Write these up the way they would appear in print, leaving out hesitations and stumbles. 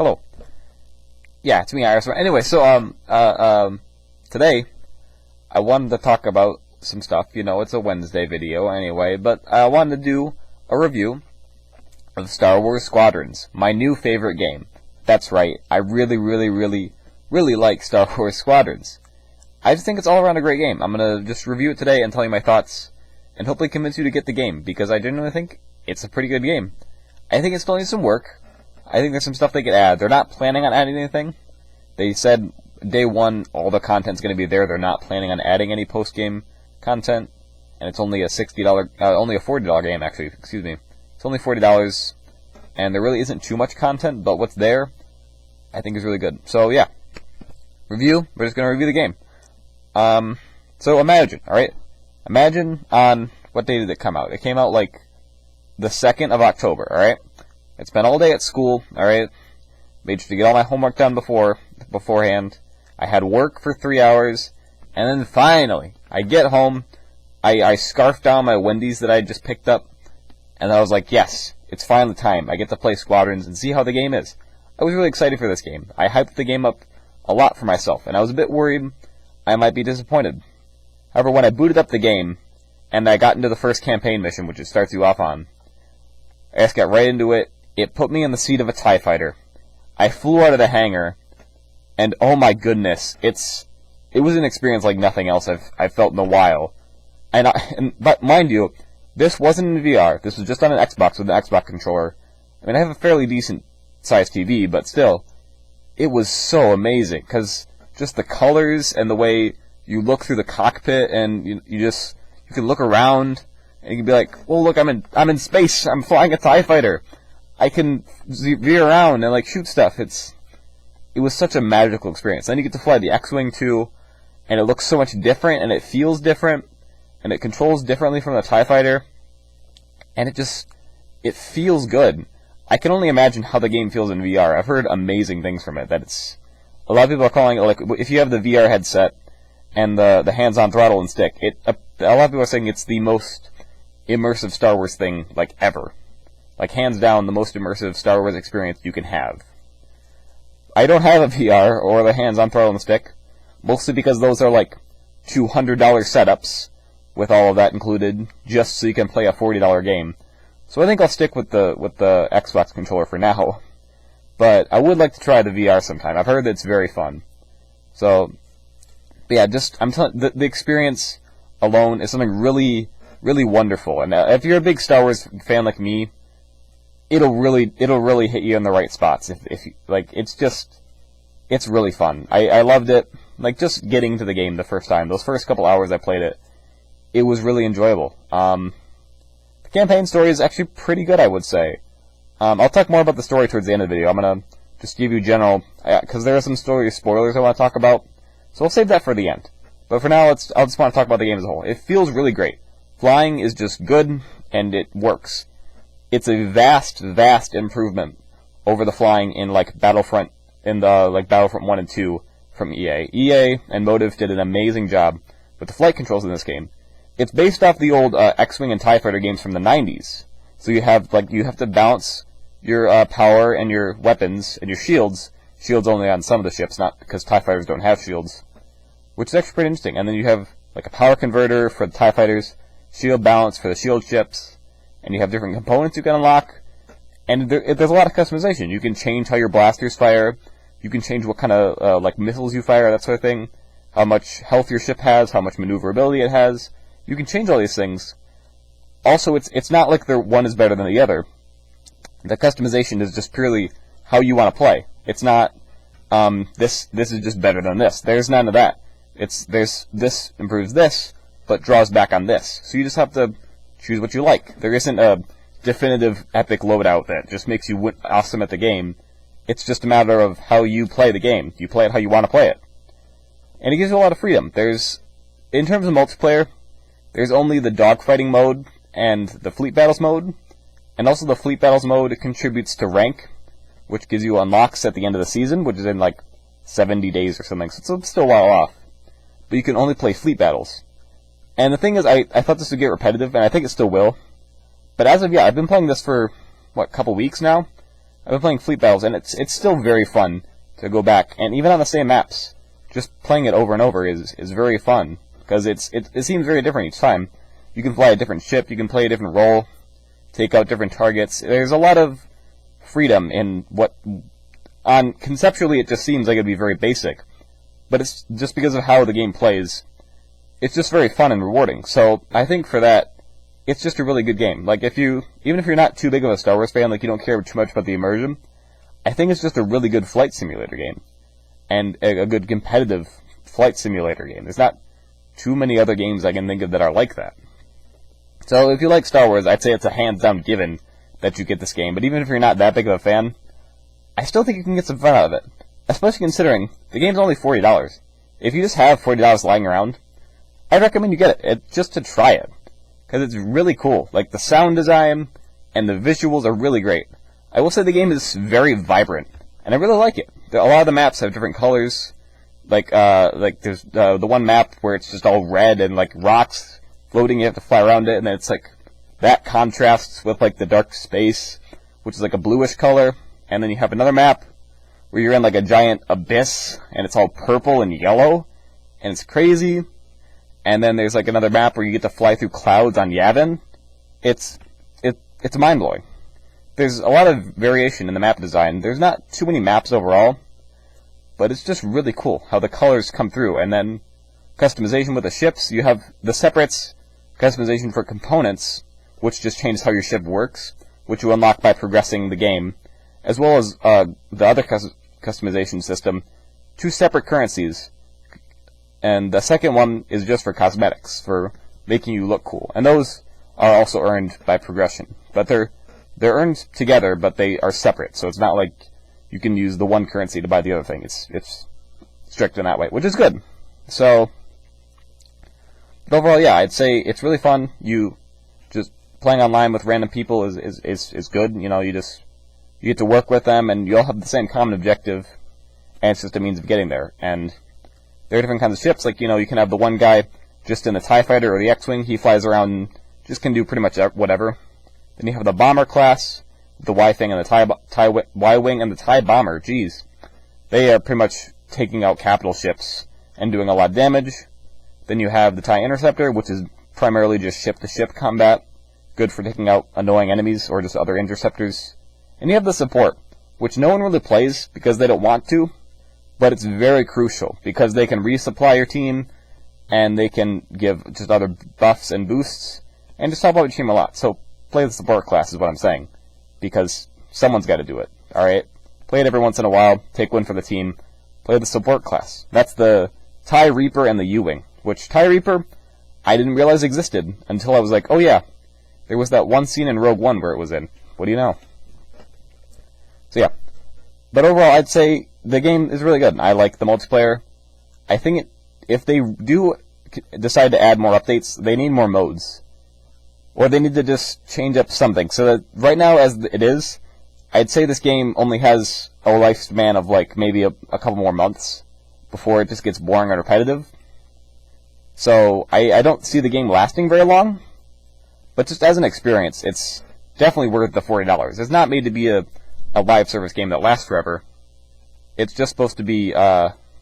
Hello. Yeah, it's me, IARESMART. Anyway, so today I wanted to talk about some stuff. You know, it's a Wednesday video anyway, but I wanted to do a review of Star Wars Squadrons, my new favorite game. That's right, I really like Star Wars Squadrons. I just think it's all around a great game. I'm gonna just review it today and tell you my thoughts, and hopefully convince you to get the game, because I genuinely think it's a pretty good game. I think it still needs some work. I think there's some stuff they could add. They're not planning on adding anything. They said day one all the content's going to be there. They're not planning on adding any post-game content, and it's only a only a $40 game actually. Excuse me. It's only $40, and there really isn't too much content, but what's there, I think is really good. So yeah, review. We're just going to review the game. So imagine, all right? Imagine on what day did it come out? It came out like the 2nd of October, all right? I spent all day at school, alright? Made sure to get all my homework done beforehand. I had work for 3 hours, and then finally, I get home, I scarfed down my Wendy's that I just picked up, and I was like, yes, it's finally time. I get to play Squadrons and see how the game is. I was really excited for this game. I hyped the game up a lot for myself, and I was a bit worried I might be disappointed. However, when I booted up the game, and I got into the first campaign mission, which it starts you off on, I just got right into it. It put me in the seat of a TIE fighter. I flew out of the hangar, and oh my goodness, it was an experience like nothing else I've felt in a while. But mind you, this wasn't in VR. This was just on an Xbox with an Xbox controller. I mean, I have a fairly decent sized TV, but still, it was so amazing because just the colors and the way you look through the cockpit, and you can look around and you can be like, well, look, I'm in space. I'm flying a TIE fighter. I can veer around and like shoot stuff. It was such a magical experience. Then you get to fly the X-Wing too, and it looks so much different, and it feels different, and it controls differently from the TIE fighter, and it feels good. I can only imagine how the game feels in VR. I've heard amazing things from it. A lot of people are calling it, like, if you have the VR headset and the hands-on throttle and stick, a lot of people are saying it's the most immersive Star Wars thing like ever. Like, hands down, the most immersive Star Wars experience you can have. I don't have a VR or the hands-on throttle and stick, mostly because those are like $200 setups with all of that included, just so you can play a $40 game. So I think I'll stick with the Xbox controller for now. But I would like to try the VR sometime. I've heard that it's very fun. So, but yeah, I'm telling the experience alone is something really wonderful. And if you're a big Star Wars fan like me, it'll really hit you in the right spots. If you, like, it's really fun. I loved it. Like, just getting to the game the first time, those first couple hours I played it, it was really enjoyable. The campaign story is actually pretty good, I would say. I'll talk more about the story towards the end of the video. I'm gonna just give you general, because there are some story spoilers I want to talk about, so I'll save that for the end. But for now, I'll just want to talk about the game as a whole. It feels really great. Flying is just good, and it works. It's a vast improvement over the flying in Battlefront 1 and 2 from EA. EA and Motive did an amazing job with the flight controls in this game. It's based off the old X-Wing and TIE Fighter games from the 90s. So you have to balance your power and your weapons and your shields. Shields only on some of the ships, not because TIE Fighters don't have shields, which is actually pretty interesting. And then you have like a power converter for the TIE Fighters, shield balance for the shield ships, and you have different components you can unlock, and there's a lot of customization. You can change how your blasters fire, you can change what kind of missiles you fire, that sort of thing, how much health your ship has, how much maneuverability it has. You can change all these things. Also, it's not like the one is better than the other. The customization is just purely how you want to play. It's not this is just better than this. There's none of that. This improves this, but draws back on this. So you just have to choose what you like. There isn't a definitive epic loadout that just makes you awesome at the game. It's just a matter of how you play the game. You play it how you want to play it. And it gives you a lot of freedom. In terms of multiplayer, there's only the dogfighting mode and the fleet battles mode. And also the fleet battles mode contributes to rank, which gives you unlocks at the end of the season, which is in 70 days or something. So it's still a while off. But you can only play fleet battles. And the thing is, I thought this would get repetitive, and I think it still will. But as of yet, I've been playing this for, a couple weeks now? I've been playing Fleet Battles, and it's still very fun to go back, and even on the same maps, just playing it over and over is very fun, because it seems very different each time. You can fly a different ship, you can play a different role, take out different targets. There's a lot of freedom in what, conceptually it just seems like it'd be very basic, but it's just because of how the game plays, it's just very fun and rewarding. So I think for that, it's just a really good game. Like, even if you're not too big of a Star Wars fan, like you don't care too much about the immersion, I think it's just a really good flight simulator game, and a good competitive flight simulator game. There's not too many other games I can think of that are like that. So if you like Star Wars, I'd say it's a hands-down given that you get this game, but even if you're not that big of a fan, I still think you can get some fun out of it, especially considering the game's only $40. If you just have $40 lying around, I'd recommend you get it, just to try it, because it's really cool. Like, the sound design and the visuals are really great. I will say the game is very vibrant, and I really like it. A lot of the maps have different colors. Like there's the one map where it's just all red and like rocks floating. You have to fly around it, and then it's like that contrasts with like the dark space, which is like a bluish color. And then you have another map where you're in like a giant abyss, and it's all purple and yellow, and it's crazy. And then there's like another map where you get to fly through clouds on Yavin. It's mind blowing. There's a lot of variation in the map design. There's not too many maps overall, but it's just really cool how the colors come through. And then customization with the ships. You have the separates customization for components, which just changes how your ship works, which you unlock by progressing the game, as well as the other customization system, 2 separate currencies. And the second one is just for cosmetics, for making you look cool. And those are also earned by progression. But they're earned together, but they are separate. So it's not like you can use the one currency to buy the other thing. It's strict in that way, which is good. So, but overall, yeah, I'd say it's really fun. You just playing online with random people is good. You know, you get to work with them, and you all have the same common objective, and it's just a means of getting there. And there are different kinds of ships. Like, you know, you can have the one guy just in the TIE Fighter or the X-Wing. He flies around and just can do pretty much whatever. Then you have the Bomber class, the Y-Wing and the Y-Wing and the TIE Bomber. Jeez. They are pretty much taking out capital ships and doing a lot of damage. Then you have the TIE Interceptor, which is primarily just ship-to-ship combat. Good for taking out annoying enemies or just other interceptors. And you have the Support, which no one really plays because they don't want to, but it's very crucial because they can resupply your team, and they can give just other buffs and boosts, and just help out your team a lot. So play the Support class is what I'm saying, because someone's got to do it, alright? Play it every once in a while, take one for the team, play the Support class. That's the TIE Reaper and the U-Wing, which TIE Reaper I didn't realize existed until I was like, oh yeah, there was that one scene in Rogue One where it was in. What do you know? So yeah. But overall, I'd say the game is really good. I like the multiplayer. I think if they do decide to add more updates, they need more modes. Or they need to just change up something. So that right now, as it is, I'd say this game only has a lifespan of like maybe a couple more months before it just gets boring and repetitive. So I don't see the game lasting very long. But just as an experience, it's definitely worth the $40. It's not made to be a live service game that lasts forever. It's just supposed to be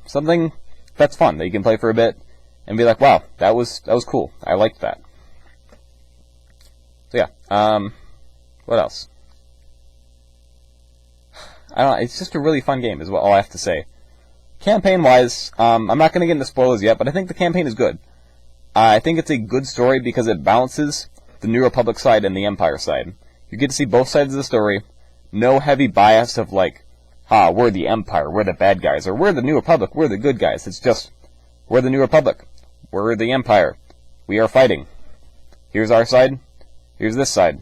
something that's fun, that you can play for a bit and be like, wow, that was cool. I liked that. So yeah, what else? I don't know, it's just a really fun game is all I have to say. Campaign-wise, I'm not going to get into spoilers yet, but I think the campaign is good. I think it's a good story because it balances the New Republic side and the Empire side. You get to see both sides of the story. No heavy bias of like, we're the Empire, we're the bad guys, or we're the New Republic, we're the good guys. It's just, we're the New Republic, we're the Empire, we are fighting. Here's our side, here's this side.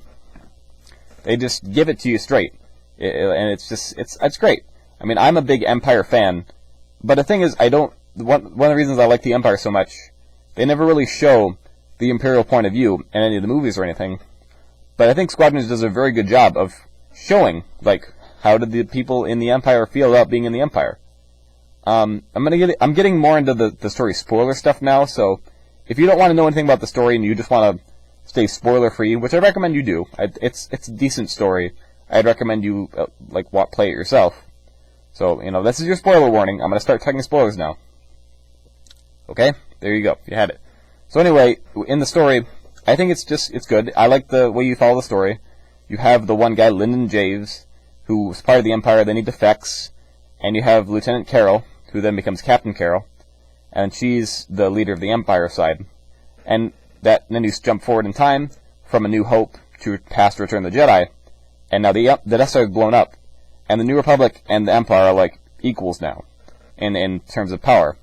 They just give it to you straight, and it's great. I mean, I'm a big Empire fan, but the thing is, one of the reasons I like the Empire so much, they never really show the Imperial point of view in any of the movies or anything, but I think Squadrons does a very good job of showing, like, how did the people in the Empire feel about being in the Empire. I'm getting more into the story spoiler stuff now, so if you don't want to know anything about the story and you just want to stay spoiler free, which I recommend you do, it's a decent story. I'd recommend you play it yourself. So, this is your spoiler warning. I'm going to start talking spoilers now. Okay? There you go. You had it. So anyway, in the story, I think it's good. I like the way you follow the story. You have the one guy, Lyndon Javes, who's part of the Empire, then he defects, and you have Lieutenant Carroll, who then becomes Captain Carroll, and she's the leader of the Empire side. And then you jump forward in time from A New Hope to past Return of the Jedi, and now the Death Star is blown up, and the New Republic and the Empire are like equals now, in terms of power.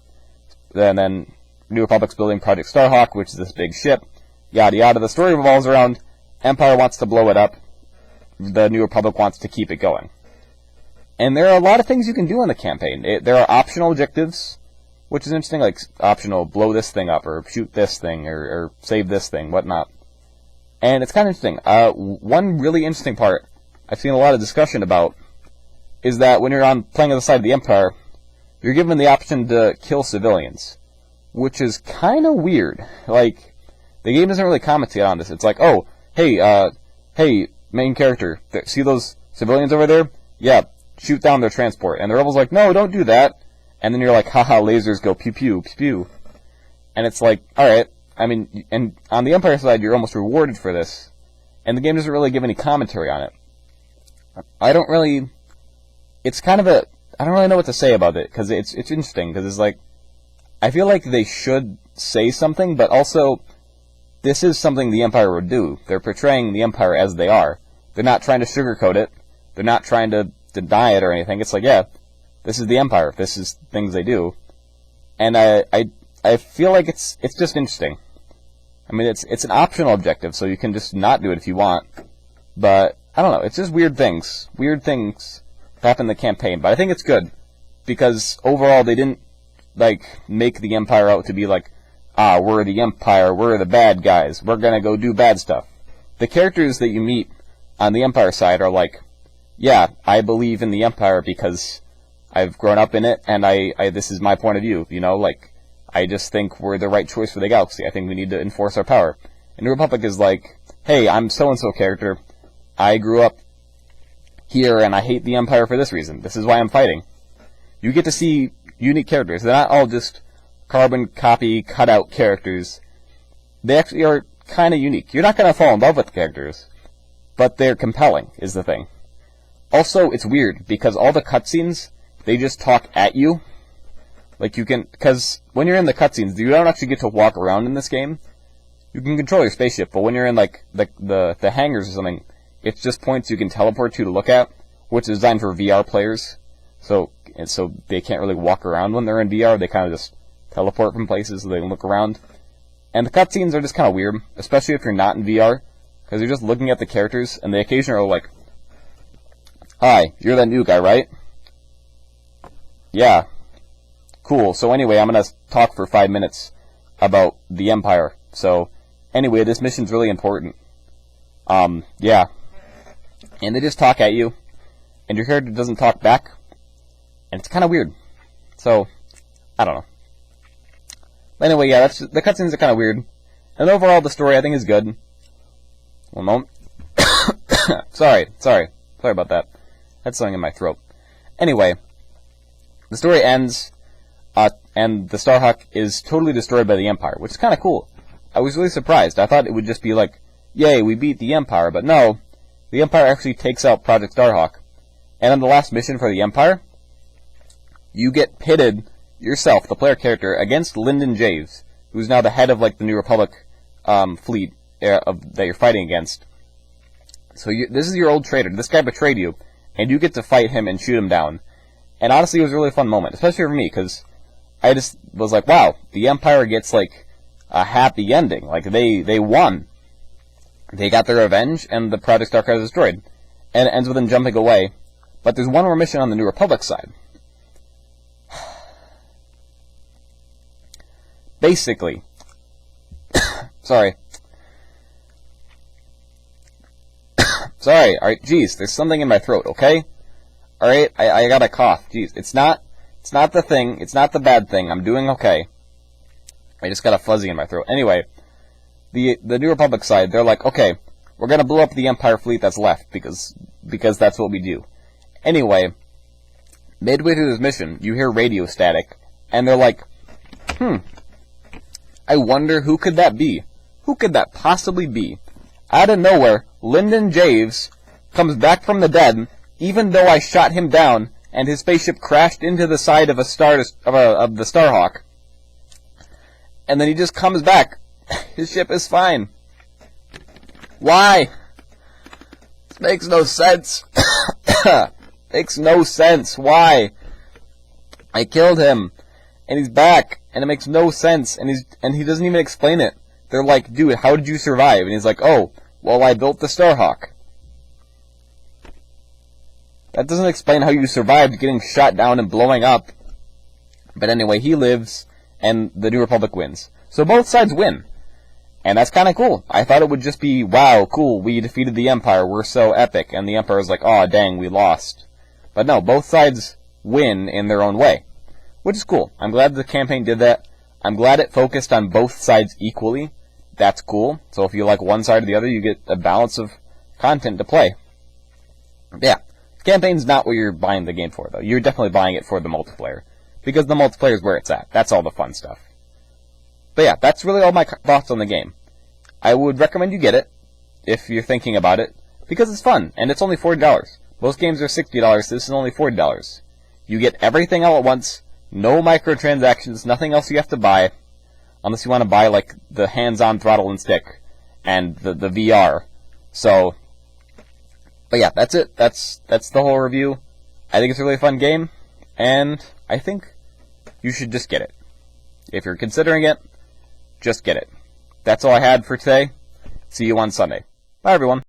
Then New Republic's building Project Starhawk, which is this big ship, yada yada. The story revolves around Empire wants to blow it up, the New Republic wants to keep it going. And there are a lot of things you can do on the campaign. There are optional objectives, which is interesting, like optional blow this thing up, or shoot this thing, or save this thing, whatnot. And it's kind of interesting. One really interesting part I've seen a lot of discussion about is that when you're playing on the side of the Empire, you're given the option to kill civilians, which is kind of weird. Like, the game doesn't really commentate on this. It's like, oh, hey, main character, see those civilians over there? Yeah, shoot down their transport. And the rebels are like, no, don't do that. And then you're like, haha, lasers go pew pew, pew pew. And it's like, alright, I mean, and on the Empire side, you're almost rewarded for this. And the game doesn't really give any commentary on it. I don't really know what to say about it, because it's interesting, because it's like, I feel like they should say something, but also, this is something the Empire would do. They're portraying the Empire as they are. They're not trying to sugarcoat it. They're not trying to deny it or anything. It's like, yeah, this is the Empire. This is things they do. And I feel like it's just interesting. I mean, it's an optional objective, so you can just not do it if you want. But, I don't know, it's just weird things. Weird things happen in the campaign. But I think it's good, because overall they didn't, make the Empire out to be like, we're the Empire, we're the bad guys, we're gonna go do bad stuff. The characters that you meet on the Empire side are like, yeah, I believe in the Empire because I've grown up in it, and this is my point of view, I just think we're the right choice for the galaxy. I think we need to enforce our power. And the Republic is like, hey, I'm so-and-so character, I grew up here, and I hate the Empire for this reason. This is why I'm fighting. You get to see unique characters. They're not all just carbon copy, cutout characters. They actually are kind of unique. You're not going to fall in love with the characters, but they're compelling, is the thing. Also, it's weird, because all the cutscenes, they just talk at you. Because when you're in the cutscenes, you don't actually get to walk around in this game. You can control your spaceship, but when you're in, the hangars or something, it's just points you can teleport to look at, which is designed for VR players. So they can't really walk around when they're in VR. They kind of just teleport from places so they can look around. And the cutscenes are just kind of weird, especially if you're not in VR, because you're just looking at the characters, and they occasionally are like, hi, you're that new guy, right? Yeah. Cool. So anyway, I'm going to talk for 5 minutes about the Empire. So anyway, this mission's really important. Yeah. And they just talk at you, and your character doesn't talk back, and it's kind of weird. So, I don't know. But anyway, yeah, the cutscenes are kind of weird. And overall, the story, I think, is good. One moment. Sorry about that. I had something in my throat. Anyway, the story ends, and the Starhawk is totally destroyed by the Empire, which is kind of cool. I was really surprised. I thought it would just be like, yay, we beat the Empire, but no, the Empire actually takes out Project Starhawk. And on the last mission for the Empire, you get pitted yourself, the player character, against Lyndon Javes, who's now the head of the New Republic fleet that you're fighting against. So this is your old traitor. This guy betrayed you, and you get to fight him and shoot him down. And honestly, it was a really fun moment, especially for me, because I just was like, wow, the Empire gets a happy ending. They won. They got their revenge, and the Project Starhawk is destroyed. And it ends with them jumping away. But there's one more mission on the New Republic side. Basically, sorry, alright, jeez, there's something in my throat, okay? Alright, I got a cough, jeez, it's not the thing, it's not the bad thing, I'm doing okay. I just got a fuzzy in my throat. Anyway, the New Republic side, they're like, okay, we're gonna blow up the Empire fleet that's left, because because that's what we do. Anyway, midway through this mission, you hear radio static, and they're like, I wonder who could that be? Who could that possibly be? Out of nowhere, Lyndon Javes comes back from the dead, even though I shot him down, and his spaceship crashed into the side of the Starhawk. And then he just comes back. His ship is fine. Why? This makes no sense. Makes no sense. Why? I killed him, and he's back, and it makes no sense, and he doesn't even explain it. They're like, dude, how did you survive? And he's like, oh, well, I built the Starhawk. That doesn't explain how you survived getting shot down and blowing up. But anyway, he lives, and the New Republic wins. So both sides win. And that's kind of cool. I thought it would just be, wow, cool, we defeated the Empire, we're so epic. And the Empire's like, aw, dang, we lost. But no, both sides win in their own way. Which is cool. I'm glad the campaign did that. I'm glad it focused on both sides equally. That's cool. So if you like one side or the other, you get a balance of content to play. Yeah. Campaign's not what you're buying the game for, though. You're definitely buying it for the multiplayer. Because the multiplayer is where it's at. That's all the fun stuff. But yeah, that's really all my thoughts on the game. I would recommend you get it, if you're thinking about it, because it's fun, and it's only $40. Most games are $60, this is only $40. You get everything all at once, no microtransactions, nothing else you have to buy, unless you want to buy, like, the hands-on throttle and stick, and the VR. So, but yeah, that's it. That's the whole review. I think it's a really fun game, and I think you should just get it. If you're considering it, just get it. That's all I had for today. See you on Sunday. Bye, everyone.